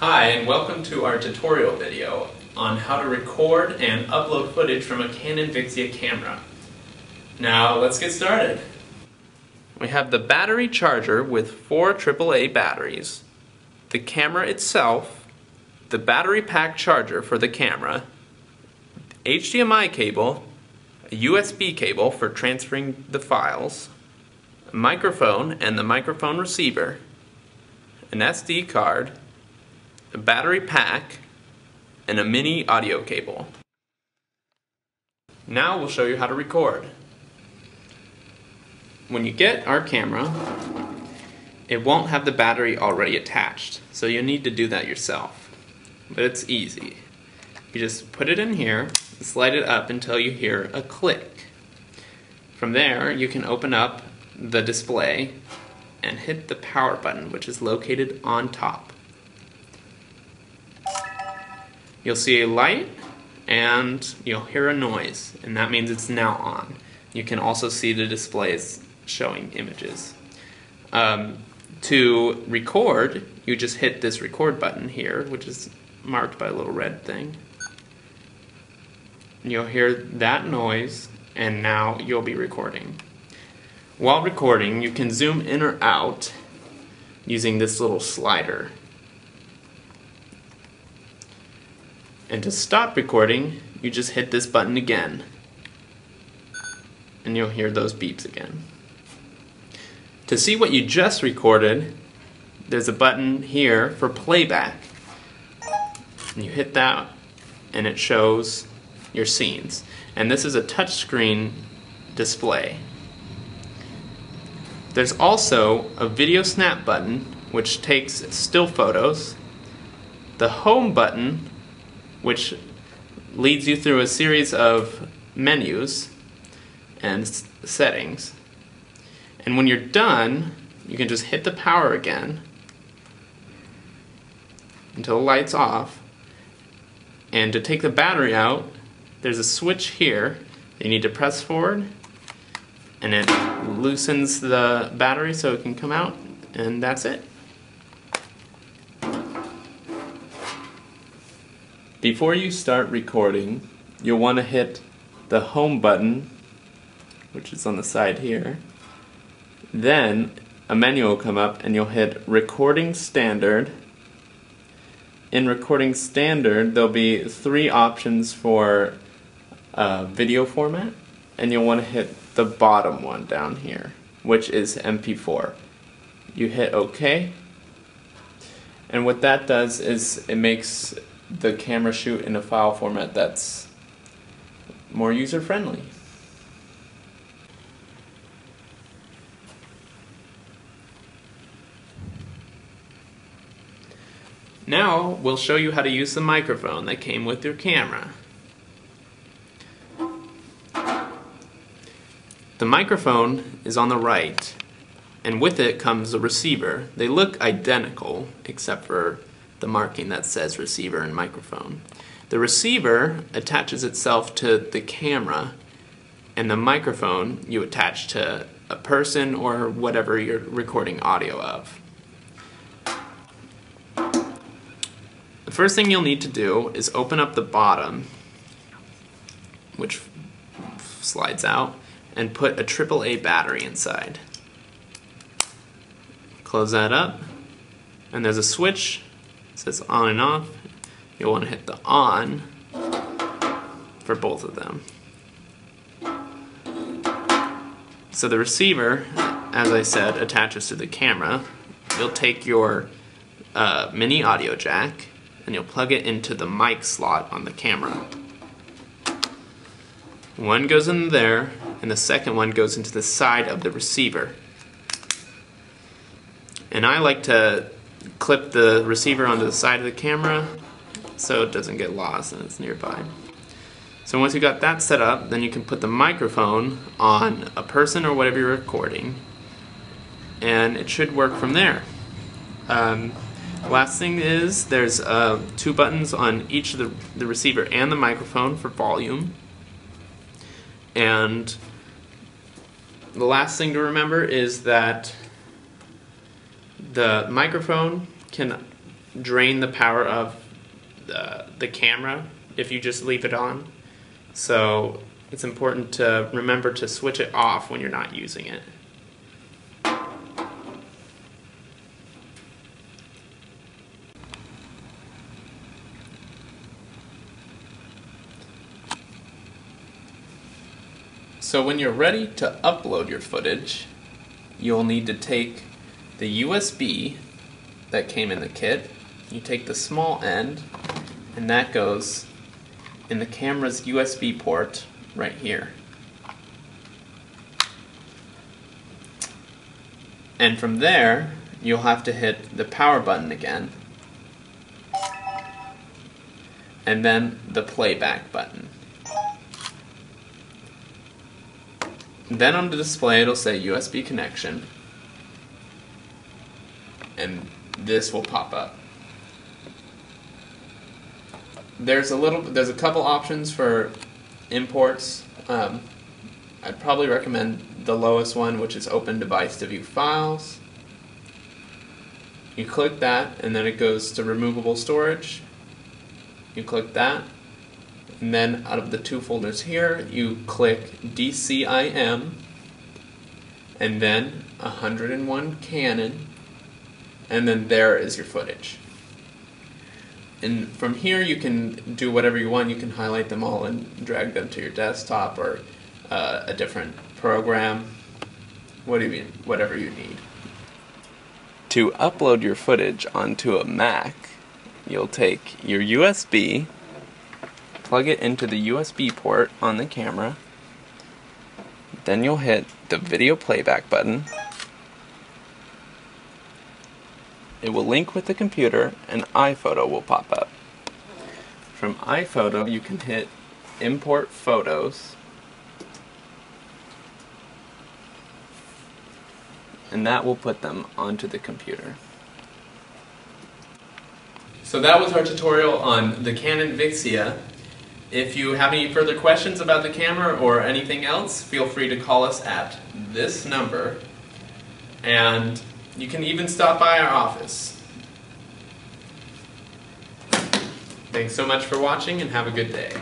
Hi, and welcome to our tutorial video on how to record and upload footage from a Canon Vixia camera. Now let's get started. We have the battery charger with 4 AAA batteries, the camera itself, the battery pack charger for the camera, HDMI cable, a USB cable for transferring the files, a microphone and the microphone receiver, an SD card, a battery pack, and a mini audio cable. Now we'll show you how to record. When you get our camera, it won't have the battery already attached, so you'll need to do that yourself. But it's easy. You just put it in here, slide it up until you hear a click. From there, you can open up the display and hit the power button, which is located on top. You'll see a light and you'll hear a noise, and that means it's now on. You can also see the displays showing images. To record, you just hit this record button here, which is marked by a little red thing. You'll hear that noise, and now you'll be recording. While recording, you can zoom in or out using this little slider. And to stop recording, you just hit this button again, and you'll hear those beeps again. To see what you just recorded, there's a button here for playback. And you hit that, and it shows your scenes. And this is a touchscreen display. There's also a video snap button, which takes still photos, the home button, which leads you through a series of menus and settings. And when you're done, you can just hit the power again until the light's off. And to take the battery out, there's a switch here that you need to press forward, and it loosens the battery so it can come out, and that's it. Before you start recording, you'll want to hit the home button, which is on the side here. Then a menu will come up and you'll hit Recording Standard. In Recording Standard, there'll be 3 options for video format, and you'll want to hit the bottom one down here, which is MP4. You hit OK, and what that does is it makes the camera shoot in a file format that's more user-friendly. Now we'll show you how to use the microphone that came with your camera. The microphone is on the right, and with it comes a receiver. They look identical except for the marking that says receiver and microphone. The receiver attaches itself to the camera, and the microphone you attach to a person or whatever you're recording audio of. The first thing you'll need to do is open up the bottom, which slides out, and put a AAA battery inside. Close that up, and there's a switch. It says on and off. You'll want to hit the on for both of them. So the receiver, as I said, attaches to the camera. You'll take your mini audio jack and you'll plug it into the mic slot on the camera. One goes in there, and the second one goes into the side of the receiver. And I like to clip the receiver onto the side of the camera so it doesn't get lost and it's nearby. So once you got that set up, then you can put the microphone on a person or whatever you're recording, and it should work from there. Last thing is there's 2 buttons on each of the receiver and the microphone for volume. And the last thing to remember is that the microphone can drain the power of the camera if you just leave it on. So it's important to remember to switch it off when you're not using it. So when you're ready to upload your footage, you'll need to take the USB that came in the kit. You take the small end, and that goes in the camera's USB port right here. And from there, you'll have to hit the power button again, and then the playback button. Then on the display it'll say USB connection, and this will pop up. There's a couple options for imports. I'd probably recommend the lowest one, which is open device to view files. You click that, and then it goes to removable storage. You click that, and then out of the two folders here, you click DCIM, and then 101 Canon, and then there is your footage. And from here you can do whatever you want. You can highlight them all and drag them to your desktop or a different program, whatever you need. To upload your footage onto a Mac, you'll take your USB, plug it into the USB port on the camera, then you'll hit the video playback button. It will link with the computer and iPhoto will pop up. From iPhoto you can hit import photos, and that will put them onto the computer. So that was our tutorial on the Canon Vixia. If you have any further questions about the camera or anything else, feel free to call us at this number, and you can even stop by our office. Thanks so much for watching, and have a good day.